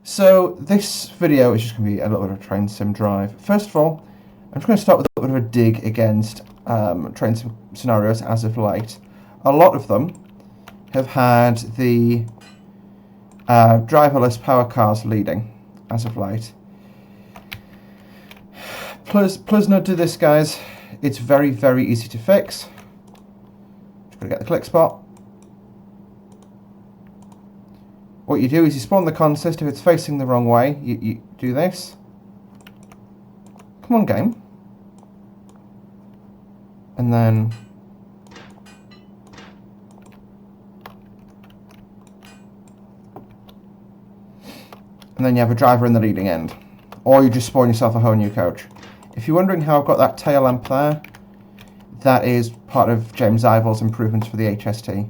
So this video is just going to be a little bit of a train sim drive. First of all, I'm just going to start with a little bit of a dig against train sim scenarios as of late. A lot of them have had the driverless power cars leading as of late. Please note to this, guys, it's very, very easy to fix. Just got to get the click spot. What you do is you spawn the consist. If it's facing the wrong way, you do this. Come on, game. And then you have a driver in the leading end. Or you just spawn yourself a whole new coach. If you're wondering how I've got that tail lamp there, that is part of James Ivor's improvements for the HST.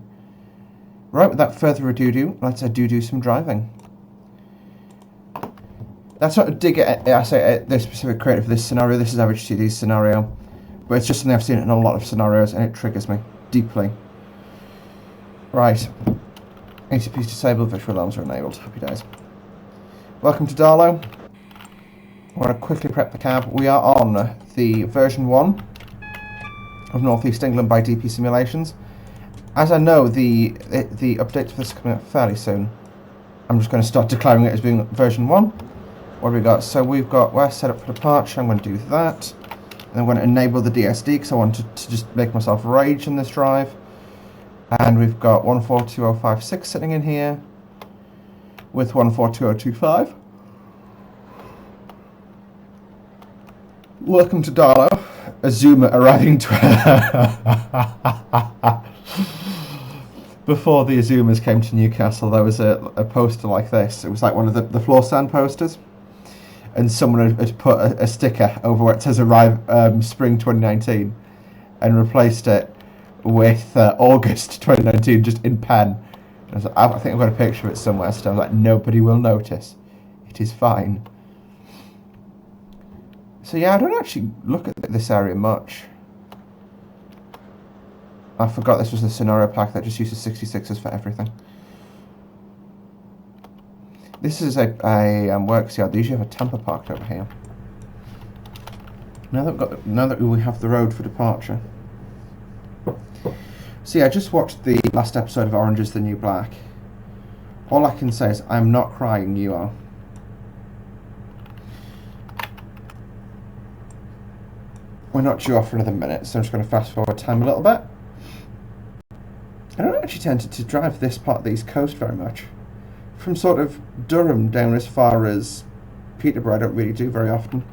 Right, without further ado, let's do some driving. That's not a dig at the specific creator for this scenario. This is average TD's scenario, but it's just something I've seen in a lot of scenarios, and it triggers me deeply. Right, ACP's disabled, virtual alarms are enabled. Happy days. Welcome to Darlow. I want to quickly prep the cab. We are on the version 1 of North East England by DP Simulations. As I know the update for this is coming up fairly soon, I'm just going to start declaring it as being version 1. What have we got? So we're set up for departure. I'm going to do that. And I'm going to enable the DSD because I want to just make myself rage in this drive. And we've got 142056 sitting in here with 142025. Welcome to Darlow. Azuma arriving to Before the Azumas came to Newcastle, there was a poster like this. It was like one of the floor stand posters, and someone had put a sticker over where it says "Arrive Spring 2019," and replaced it with August 2019, just in pen. And I was like, I think I've got a picture of it somewhere. So I was like, nobody will notice. It is fine. So yeah, I don't actually look at this area much. I forgot this was the scenario pack that just uses 66s for everything. This is a works yard. They usually have a temper parked over here. Now that we have the road for departure. So yeah, I just watched the last episode of Orange is the New Black. All I can say is I'm not crying, you are. We're not due off for another minute, so I'm just going to fast forward time a little bit. I don't actually tend to drive this part of the East Coast very much. From sort of Durham down as far as Peterborough, I don't really do very often.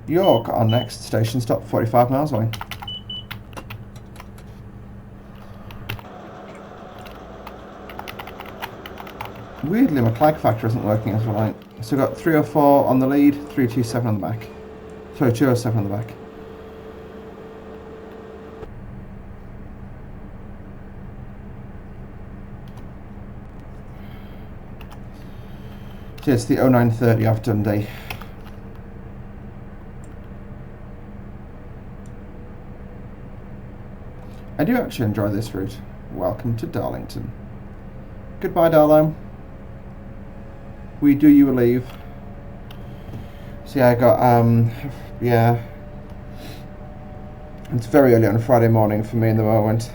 York, our next station stop, 45 miles away. Weirdly, my clag factor isn't working as well. Right. So we've got 304 on the lead, 327 on the back. Sorry, 207 on the back. So it's the 0930 off Dundee. I do actually enjoy this route. Welcome to Darlington. Goodbye, Darlow. We do you a leave. So yeah, I got, yeah. It's very early on a Friday morning for me in the moment.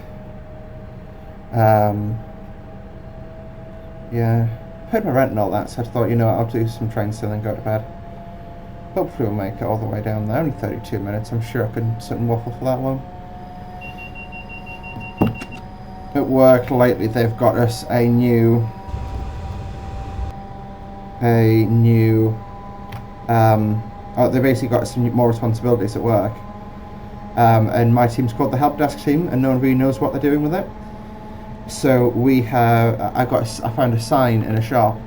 Yeah. Paid my rent and all that, so I thought, you know what, I'll do some train still and go to bed. Hopefully we'll make it all the way down there. Only 32 minutes, I'm sure I can sit and waffle for that long. At work lately they've got us a new they basically got some more responsibilities at work. And my team's called the help desk team, and no one really knows what they're doing with it. So we have, I found a sign in a shop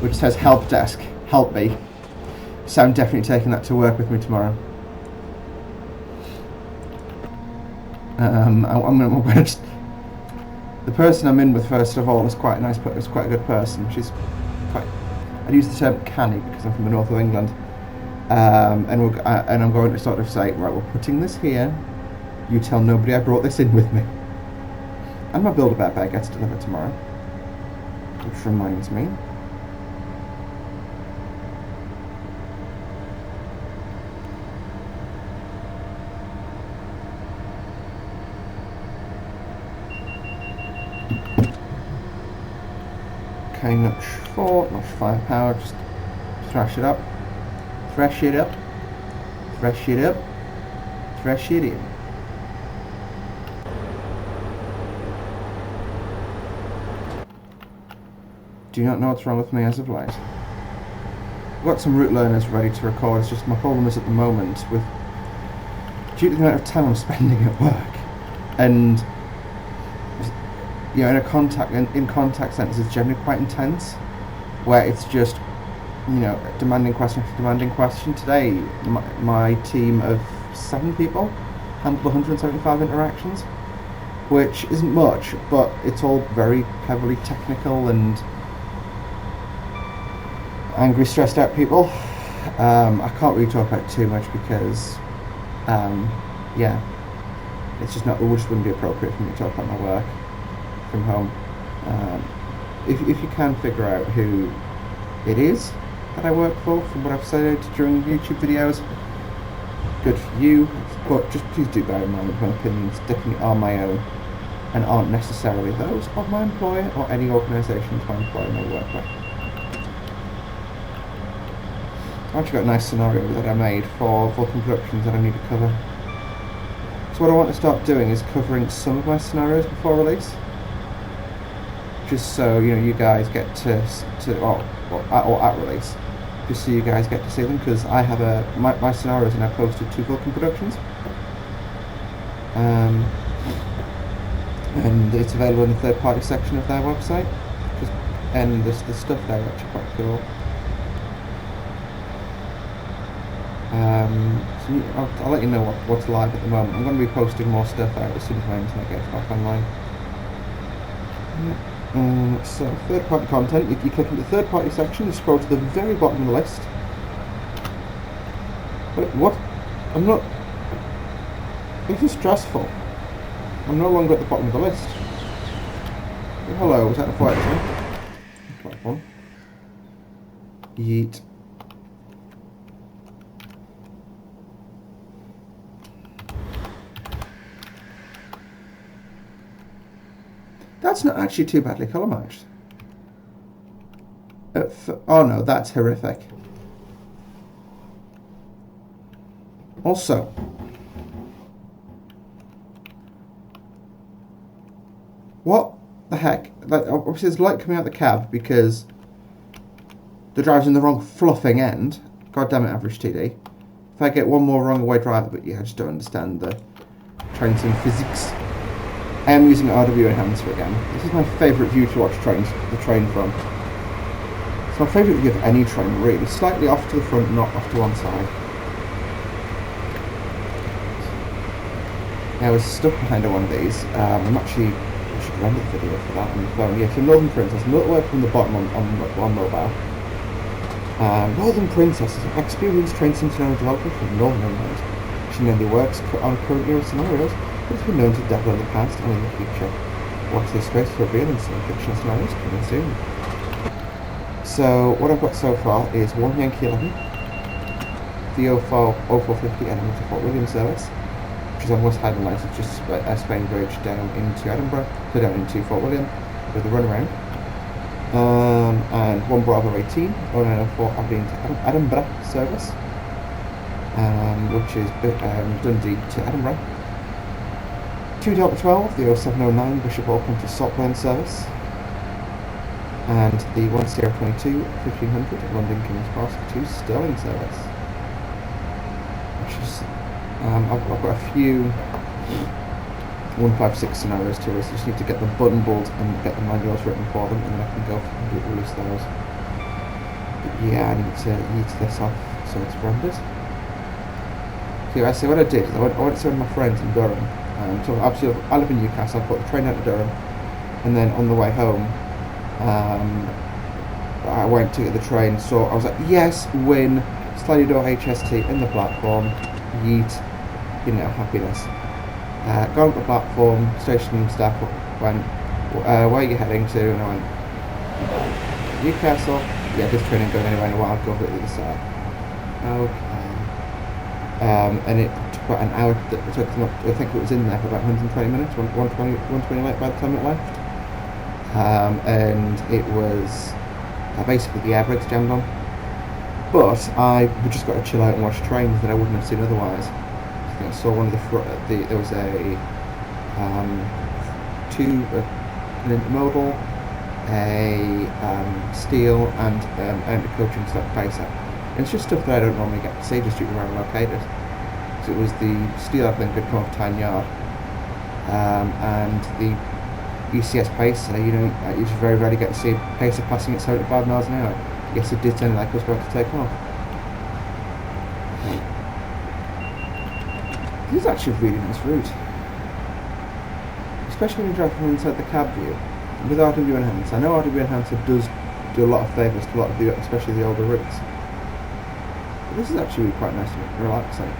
which says help desk, help me. So I'm definitely taking that to work with me tomorrow. I'm gonna just, the person I'm in with first of all is quite a nice, is quite a good person. She's quite, I'd use the term canny because I'm from the north of England. And I'm going to sort of say, right, we're putting this here. You tell nobody I brought this in with me. And my Build-A-Bear bear gets delivered tomorrow. Which reminds me, Okay, notch 4, notch 5 power, just thrash it up. Thrash it up. Thrash it up. Thrash it in. Do not know what's wrong with me as of late. I've got some route learners ready to record, it's just my problem is at the moment with due to the amount of time I'm spending at work and you know, in contact centres it's generally quite intense where it's just, you know, demanding question after demanding question. Today my team of 7 people handled 175 interactions, which isn't much, but it's all very heavily technical and angry, stressed out people. I can't really talk about it too much because yeah, it's just not, it just wouldn't be appropriate for me to talk about my work from home. If you can figure out who it is that I work for from what I've said during YouTube videos, good for you, but just please do bear in mind my opinions definitely are my own and aren't necessarily those of my employer or any organisations my employer may work with. I've actually got a nice scenario that I made for Vulcan Productions that I need to cover. So what I want to start doing is covering some of my scenarios before release, just so you know you guys get to or at release, just so you guys get to see them, because I have my scenarios are now posted to Vulcan Productions, and it's available in the third-party section of their website. And the stuff there is actually quite cool. So I'll let you know what's live at the moment. I'm going to be posting more stuff out as soon as my internet gets back online. So third-party content, if you click into the third-party section, you scroll to the very bottom of the list. Wait, what? I'm not... This is stressful. I'm no longer at the bottom of the list. Oh, hello, was that a flight one? Yeet. That's not actually too badly colour matched. Oh no, that's horrific. Also, what the heck? Like, obviously there's light coming out the cab because the driver's in the wrong fluffing end. God damn it, average TD. If I get one more wrong away driver, but yeah, I just don't understand the train sim physics. I am using RW Enhancer again. This is my favourite view to watch the train from. It's my favourite view of any train, really. Slightly off to the front, not off to one side. Yeah, I was stuck behind one of these. I should render the video for that on the phone. Yeah, so Northern Princess, work from the bottom on mobile. Northern Princess is an experienced train sim scenario developer from Northern Ireland. She mainly works on current era scenarios, but has been known to dabble in the past and in the future. Watch this space for revealing some fictional scenarios coming soon. So, what I've got so far is 1 Yankee 11, the 0450 element of Fort William service, which is on West Highland Line, so just Spain Bridge down into Edinburgh, so down into Fort William with a runaround. And 1 Bravo 18, 0904 Aberdeen to Edinburgh service, which is Dundee to Edinburgh. 2 Delta 12, the 0709 Bishop Auckland to Saltburn service, and the 1 Sierra 22 1500 London King's Cross to Stirling service. Which is, I've got a few 156 scenarios to us. Just need to get them buttoned and get the manuals written for them, and then I can go and release those. But yeah, I need to yeet this off so it's rendered. So I see what I did is I went to see one of my friends in Durham. So obviously I live in Newcastle. I put the train out to Durham, and then on the way home, I went to get the train. So I was like, yes, win, slidey door HST in the platform, yeet, you know, happiness. Got on the platform, station staff went, where are you heading to? And I went, Newcastle. Yeah, this train ain't going anywhere in a while. I'll go over to the other side. Okay. And it took about an hour. It took them up, I think it was in there for about 120 minutes. 120 late by the time it left. and it was basically the air brakes jammed on. But I just got to chill out and watch trains that I wouldn't have seen otherwise. I saw one of there was a an intermodal, a steel, and a coaching stock pacer. And it's just stuff that I don't normally get to see just due to where I'm located. So it was the steel, I think, had come off Tyne Yard, and the ECS pacer. You just very rarely get to see a pacer passing at 75 miles an hour. Yes, it did sound like it was about to take off. This is actually a really nice route, especially when you drive from inside the cab view with RW Enhance. I know RW Enhance does do a lot of favours to a lot of the, especially the older routes. But this is actually quite nice and relaxing.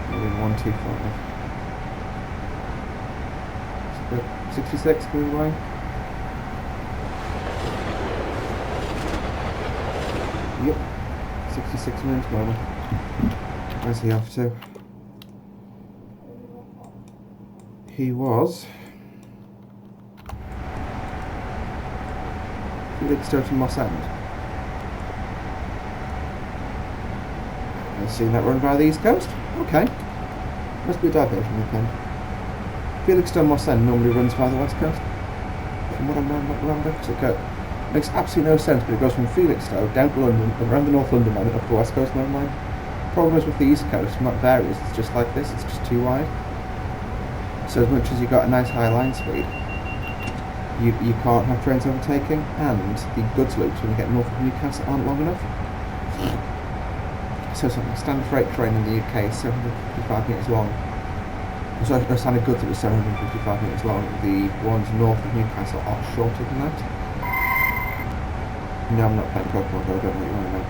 Maybe 125. 66 going away. Yep, 66 minutes moment. Where's he off to? He was Felixstowe to Moss End. I've seen that run via the East Coast. Okay, must be a diversion weekend. Felixstowe Moss End normally runs via the West Coast. From what I'm around it makes absolutely no sense, but it goes from Felixstowe down to London, around the North London line, up the West Coast Main line. Problem is with the East Coast, not varies, it's just like this, it's just too wide. So as much as you've got a nice high line speed, you can't have trains overtaking, and the goods loops when you get north of Newcastle aren't long enough. So a standard freight train in the UK is 755 metres long. So a standard goods loop is 755 metres long. The ones north of Newcastle are shorter than that. No, I'm not playing Pokemon Go, I don't know what you want about.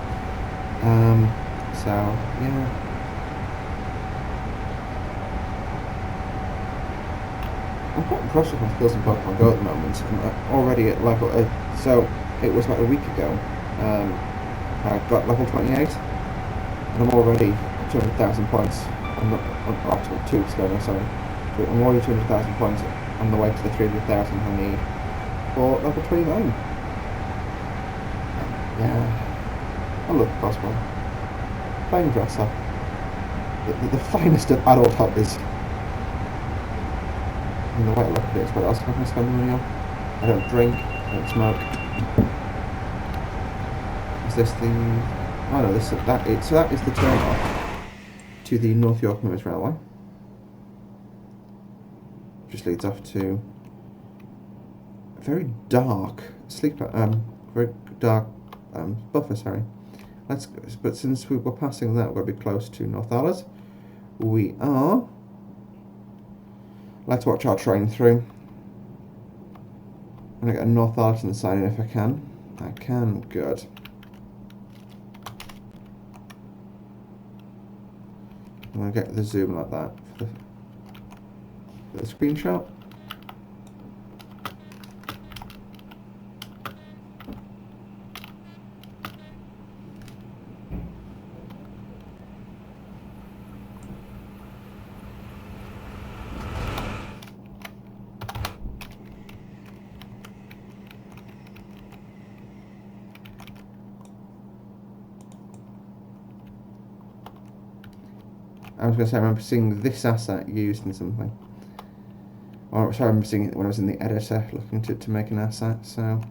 So, yeah. I'm quite impressed with my skills in Pokemon Go at the moment. I'm already at level... so, it was about a week ago. I got level 28. And I'm already 200,000 points. I'm 2 weeks ago now, sorry. I'm already 200,000 points on the way to the 300,000 I need for level 29. Yeah, I love the boss one. Playing dress up. The finest of adult hobbies. And the way I look at it is what else can I spend money on? I don't drink, I don't smoke. Is this the... oh no, so that is the turn off to the North York Mews Railway. Just leads off to a very dark very dark buffer, sorry. But since we're passing that, we're going to be close to North Arles. We are. Let's watch our train through. I'm going to get a North Arlington sign in if I can. I can, good. I'm going to get the zoom like that for the screenshot. I was going to say, I remember seeing this asset used in something. Or, sorry, I remember seeing it when I was in the editor looking to make an asset, so...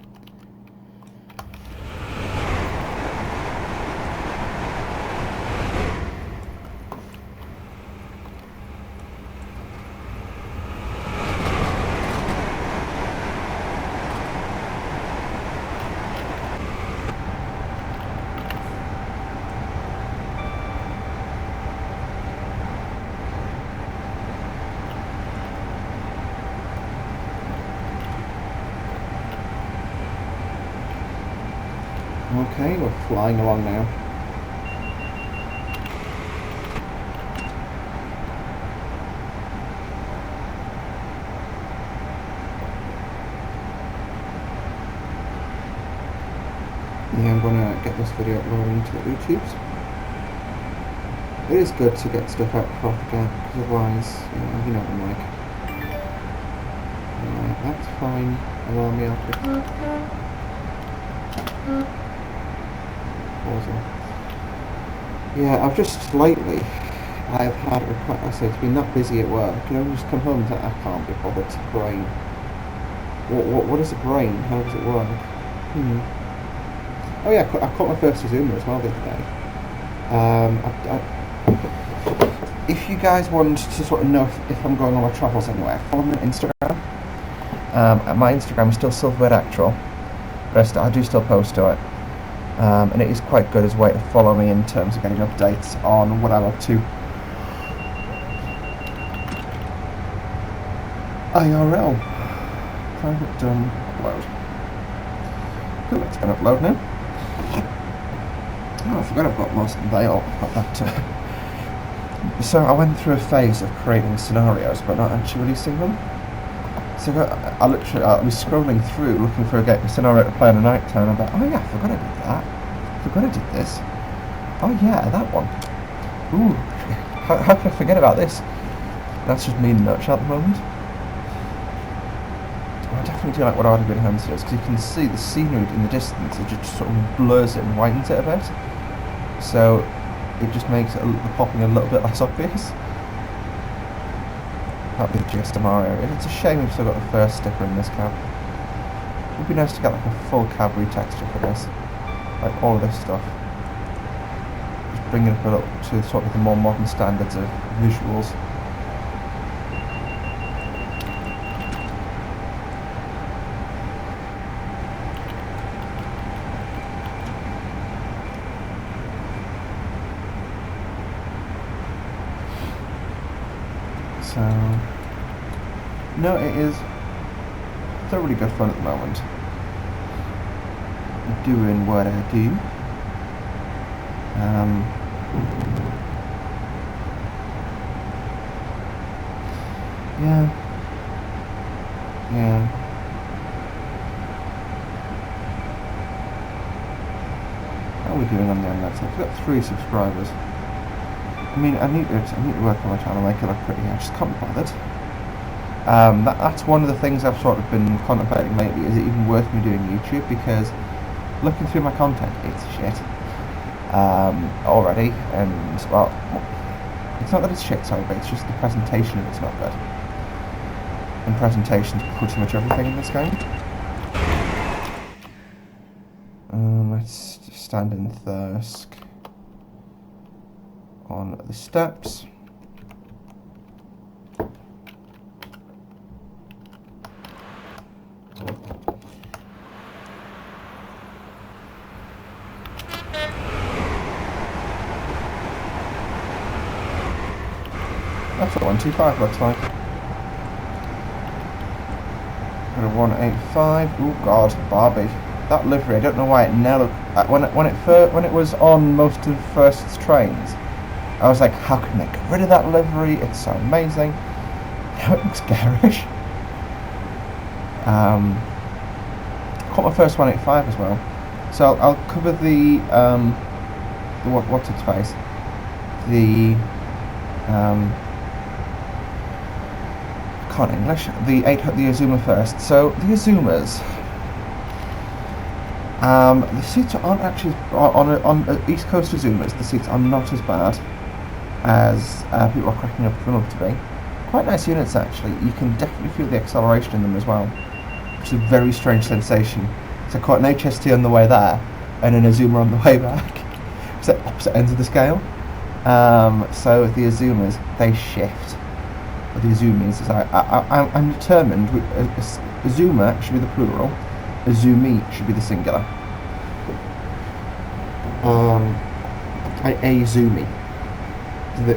Okay, we're flying along now. Yeah, I'm gonna get this video uploaded into the YouTubes. It is good to get stuff out before I forget, because otherwise, you know what I'm like. That's fine. Allow me after. Awesome. Yeah, I've just lately, I've had, I say, it's been that busy at work, you know, just come home and say, I can't be bothered to brain. What is a brain? How does it work? Oh yeah, I caught my first zoomer as well the other day. If you guys want to sort of know if I'm going on my travels anywhere, follow me on Instagram. My Instagram is still Silverbeard Actual, but I do still post to it. And it is quite good as a way to follow me in terms of getting updates on what I'm up to. IRL. Private done upload. Cool, it's going to upload now. Oh, I forgot I've got Lost and Veil. I've got that. So I went through a phase of creating scenarios but not actually releasing them. So I was scrolling through looking for a scenario to play on a night time, and I'm like, oh yeah, I forgot I did that. I forgot I did this. Oh yeah, that one. Ooh, how could I forget about this? That's just me in a nutshell at the moment. I definitely do like what I've been hands does, because you can see the scenery in the distance, it just sort of blurs it and whitens it a bit. So it just makes the popping a little bit less obvious. That'd be the gist of Mario. It's a shame we've still got the first sticker in this cab. It would be nice to get like a full cab retexture for this. Like all of this stuff. Just bring it up a little to sort of the more modern standards of visuals. So, no, it is thoroughly good fun at the moment. Doing what I do. Yeah. How are we doing on the internet? So I've got 3 subscribers. I mean, I need to work on my channel, make it look pretty. I just can't be bothered. That's one of the things I've sort of been contemplating lately. Is it even worth me doing YouTube? Because looking through my content, it's shit already. And well, it's not that it's shit, sorry, but it's just the presentation of it's not good. And presentation's pretty much everything in this game. Let's just stand in Thirsk on the steps. That's what 125 looks like. Got a 185. Oh god, Barbie. That livery, I don't know why it never. When it was on most of First's trains, I was like, how can they get rid of that livery? It's so amazing. Now it looks garish. Caught my first 185 as well. So I'll cover the what's its face? The I can't English. The Azuma first. So the Azumas. The seats aren't actually on East Coast Azumas. The seats are not as bad as people are cracking up them up to be. Quite nice units actually. You can definitely feel the acceleration in them as well, which is a very strange sensation. So I caught an HST on the way there and an Azuma on the way back. It's at opposite ends of the scale. So the Azumas, they shift. Or the Azumis, I'm determined. Azuma should be the plural. Azumi should be the singular. Azumi.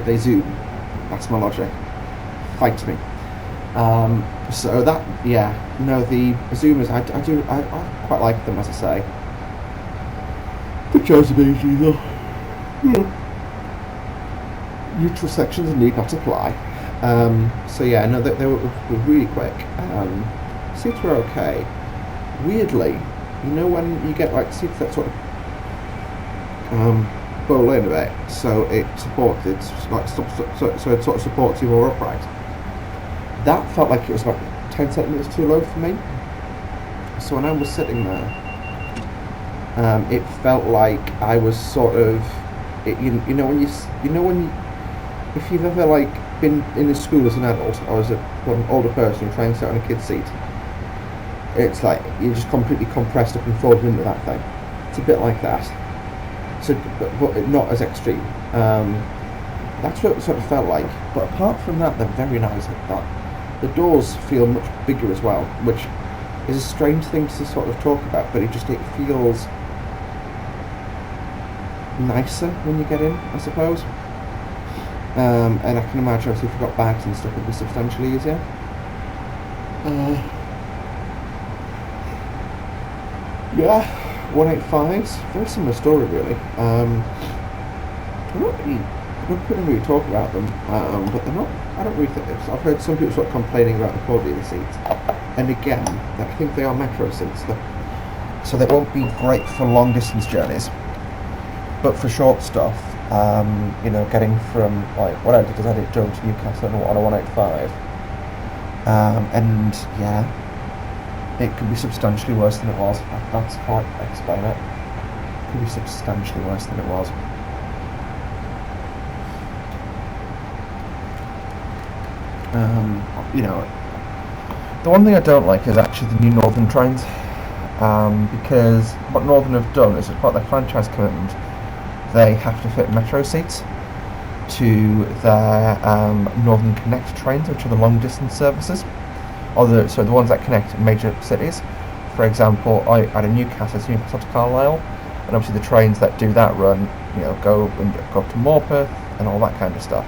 They zoom. That's my logic. Fight me. So that, yeah, no, the Azumas, I quite like them, as I say. The choice of AG though. Neutral sections need not apply. So yeah, no, they were really quick. Seats were okay. Weirdly, you know when you get like seats that sort of bowl in a bit, so it supports, it's like so it sort of supports you more upright. That felt like it was about 10 centimeters too low for me. So when I was sitting there, it felt like I was sort of, if you've ever like been in a school as an adult or as an older person trying to sit on a kid's seat, it's like you're just completely compressed up and folded into that thing. It's a bit like that. So, but not as extreme. That's what it sort of felt like. But apart from that, they're very nice like that. The doors feel much bigger as well, which is a strange thing to sort of talk about, but it feels nicer when you get in, I suppose. And I can imagine if you've got bags and stuff, it'd be substantially easier. Yeah, 185s, very similar story really. I couldn't really talk about them, but they're not, I don't really think, I've heard some people sort of complaining about the quality of the seats, and again, I think they are metro seats, so they won't be great for long distance journeys, but for short stuff, getting from, like, what I did is I did Durham to Newcastle on a 185, and yeah, it could be substantially worse than it was. That's how I explain it. It could be substantially worse than it was. The one thing I don't like is actually the new Northern trains, because what Northern have done is, as part of their franchise commitment, they have to fit metro seats to their Northern Connect trains, which are the long distance services. So the ones that connect major cities. For example, I had a Newcastle to Carlisle, and obviously the trains that do that run, go up to Morpeth and all that kind of stuff,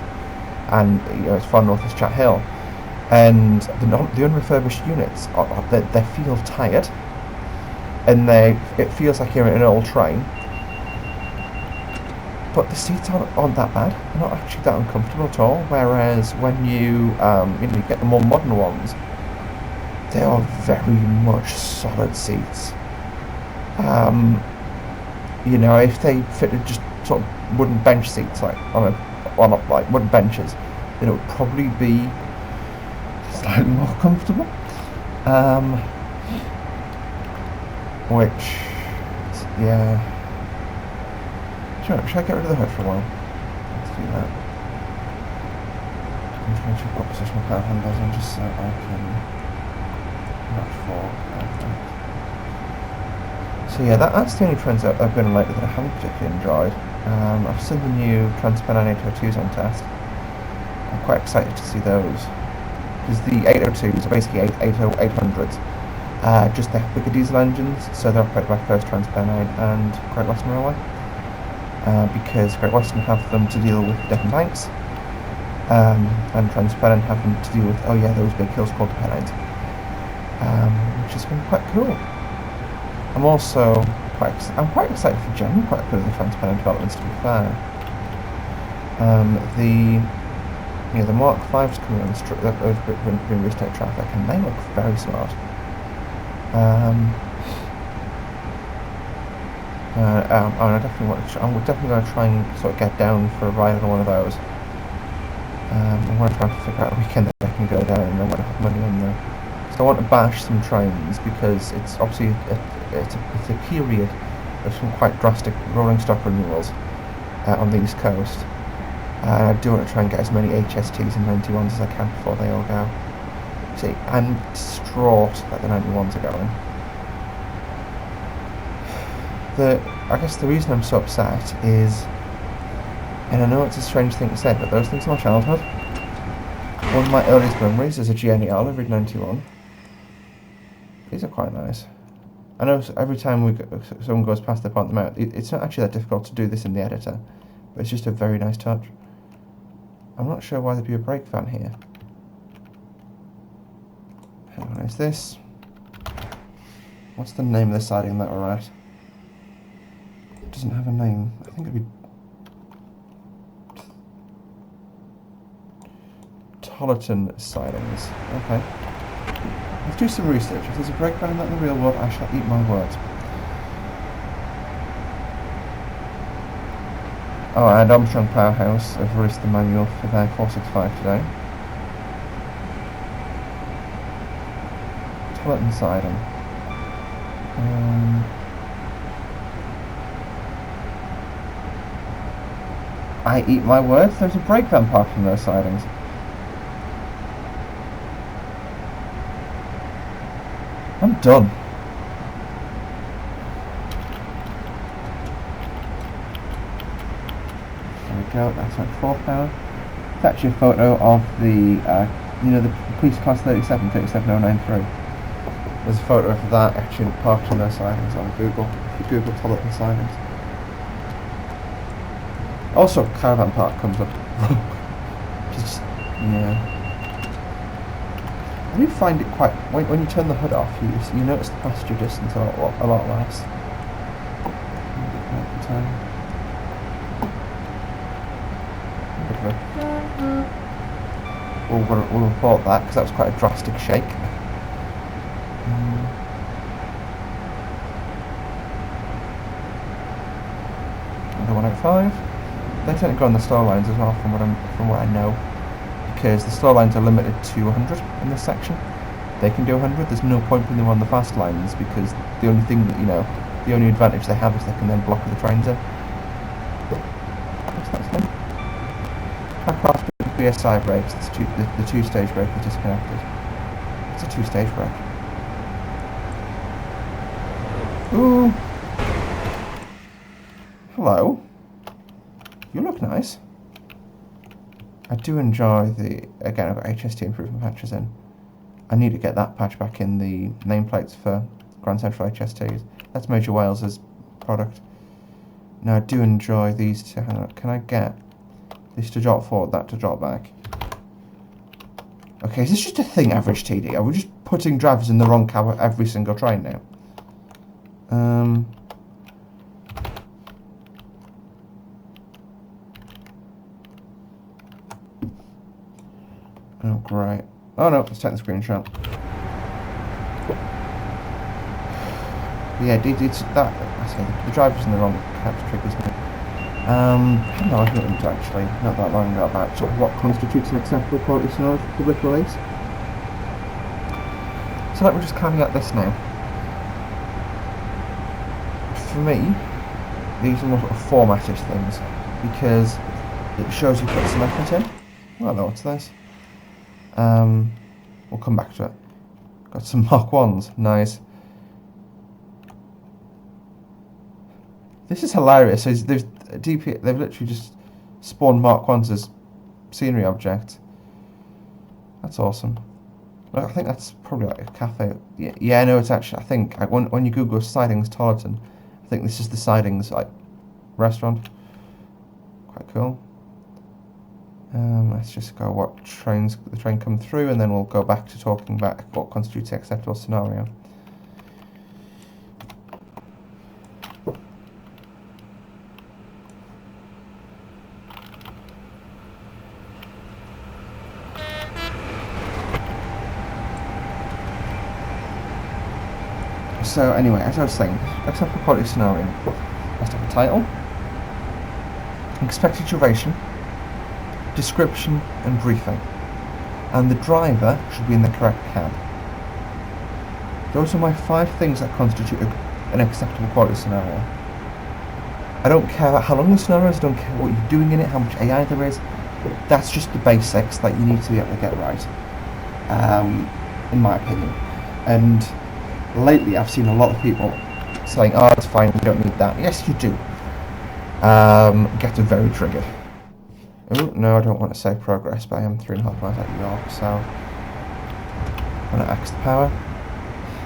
and as far north as Chat Hill. And the unrefurbished units, they feel tired, and it feels like you're in an old train. But the seats aren't that bad. They're not actually that uncomfortable at all. Whereas when you get the more modern ones, they are very much solid seats. If they fitted just sort of wooden bench seats, like not like wooden benches, then it would probably be slightly more comfortable. Yeah. Should I get rid of the hood for a while? Let's do that. I'm trying to check what position my power handles on just so I can. So yeah, that's the only trends that I've been on lately that I haven't particularly enjoyed. I've seen the new Transpen 802s on test. I'm quite excited to see those, because the 802s are basically 800s. Just they have bigger diesel engines, so they're operated by First Transpennine and Great Western Railway, because Great Western have them to deal with Devon Banks, and Transpennine have them to deal with those big hills called the Pennines. Which has been quite cool. I'm also quite excited for generally quite a bit of the Transpennine developments, to be fair. The Mark 5s coming on the street that have been restate traffic, and they look very smart. I'm definitely going to try and sort of get down for a ride on one of those. I'm going to try to figure out a weekend that I can go down, and I want to have money on there. So I want to bash some trains, because it's obviously it's a period of some quite drastic rolling stock renewals on the East Coast. I do want to try and get as many HSTs and 91s as I can before they all go. See, I'm distraught that the 91s are going. I guess the reason I'm so upset is, and I know it's a strange thing to say, but those things are my childhood. One of my earliest memories is a GNER Livery 91. These are quite nice. I know every time someone goes past, they point them out. It's not actually that difficult to do this in the editor, but it's just a very nice touch. I'm not sure why there'd be a brake van here. Hang on, is this? What's the name of the siding that we're at? It doesn't have a name. I think it'd be Tollerton sidings. Okay. Let's do some research. If there's a brake van in that in the real world, I shall eat my words. Oh, and Armstrong Powerhouse have released the manual for their 465 today. toilet and siding. I eat my words, there's a brake van parked in those sidings. I'm done. There we go, that's my 4th power. It's actually a photo of the, the police class 3739093. There's a photo of that actually parked in those sidings on Google. If you Google toilet and sidings. Also, caravan park comes up. Just, yeah. I do find it quite, when you turn the hood off, you notice the passenger distance a lot less. We'll report that because that was quite a drastic shake. Another 105. They tend to go on the store lines as well, from what I know, because the store lines are limited to 100 in this section. They can do 100. There's no point putting them on the fast lines because the only thing that the only advantage they have is they can then block the trains in. BSI brakes, the two-stage brake is disconnected. It's a two-stage brake. Ooh. Hello. You look nice. I do enjoy again, I've got HST improvement patches in. I need to get that patch back in the nameplates for Grand Central HSTs. That's Major Wales's product. Now I do enjoy these two. Hang on, can I get this to drop forward, that to drop back? Okay, is this just a thing, average TD? Are we just putting drivers in the wrong cab at every single train now? Oh, great. Oh no, let's take the screenshot. Yeah, I say the drivers in the wrong cabs triggers me. I had an argument actually, not that long ago, about sort of what constitutes an acceptable quality scenario for public release. So let me just caveat this now. For me, these are more sort of formatted things, because it shows you put some effort in. Well, no, what's this? We'll come back to it. Got some Mark 1s, nice. This is hilarious. So they've literally just spawned Mark 1s as scenery objects. That's awesome. Well, I think that's probably like a cafe. Yeah, no, it's actually, I think, when you Google Sidings Tollerton, I think this is the Sidings, like, restaurant. Quite cool. Let's just go what the train come through, and then we'll go back to talking about what constitutes an acceptable scenario. So anyway, as I was saying, acceptable quality scenario must have a title, expected duration, description and briefing, and the driver should be in the correct cab. Those are my 5 things that constitute an acceptable quality scenario. I don't care how long the scenario is, I don't care what you're doing in it, how much AI there is. That's just the basics that you need to be able to get right, in my opinion. And lately I've seen a lot of people saying, oh, it's fine, we don't need that. Yes, you do. Getting very triggered. Oh, no, I don't want to save progress, but I am 3.5 miles out of York, so I'm going to axe the power.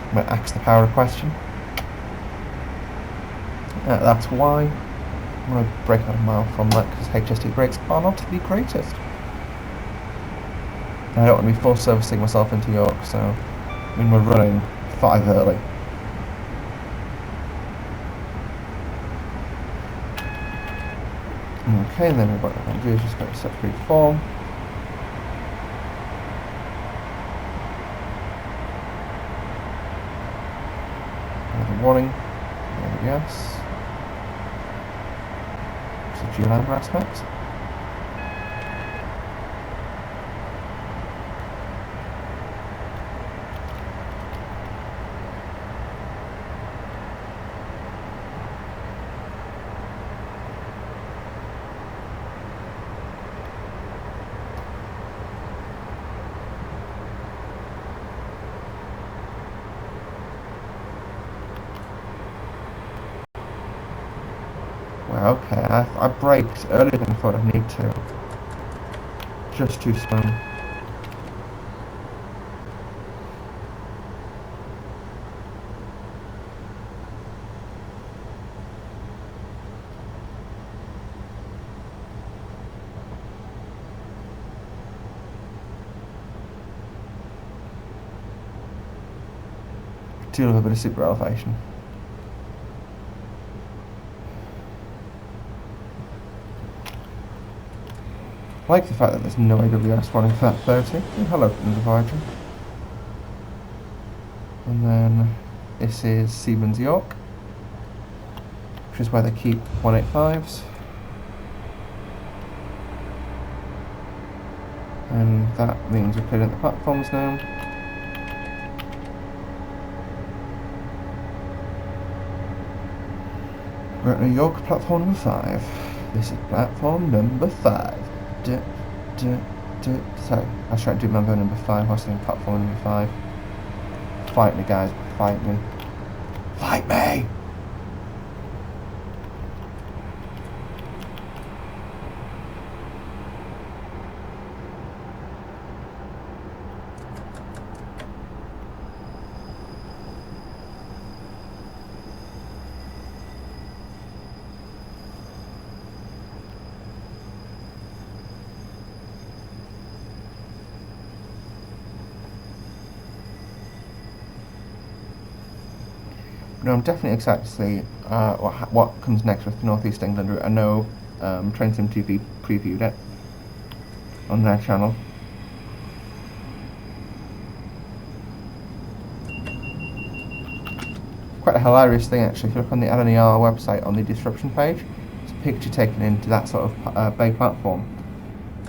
I'm going to axe the power question. That's why I'm going to break out a mile from that, because HST brakes are not the greatest. I don't want to be full servicing myself into York, so I mean, we're running 5 early. Okay, and then what I'm going to do is just go to set free form. Another warning. Yes. It's a dual amber aspect. Well, okay, I braked earlier than I thought I'd need to. Just too slow. Too little bit of super elevation. I like the fact that there's no AWS running for that 30. And hello, Divider. And then this is Siemens York, which is where they keep 185s. And that means we're clearing the platforms now. We're at New York, platform number 5. This is platform number 5. Sorry, I was trying to do number 5. I was saying platform number 5. Fight me, guys. Fight me. Fight me! No, I'm definitely excited to see what comes next with the North East England route. I know Train Sim TV previewed it on their channel. Quite a hilarious thing actually. If you look on the LNER website on the disruption page, it's a picture taken into that sort of bay platform,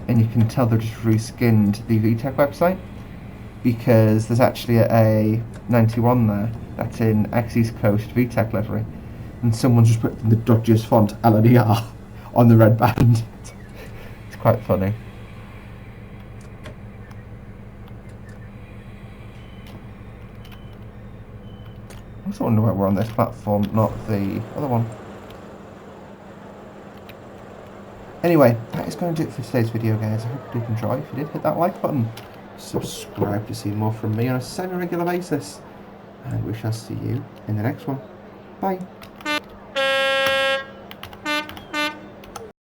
and you can tell they've just reskinned the VTech website because there's actually a 91 there that's in ex-East Coast VTech livery, and someone's just put the dodgiest font LNER on the red band. It's quite funny. I also wonder why we're on this platform, not the other one. Anyway, that is going to do it for today's video, guys. I hope you did enjoy. If you did, hit that like button. Subscribe to see more from me on a semi-regular basis. And we shall see you in the next one. Bye.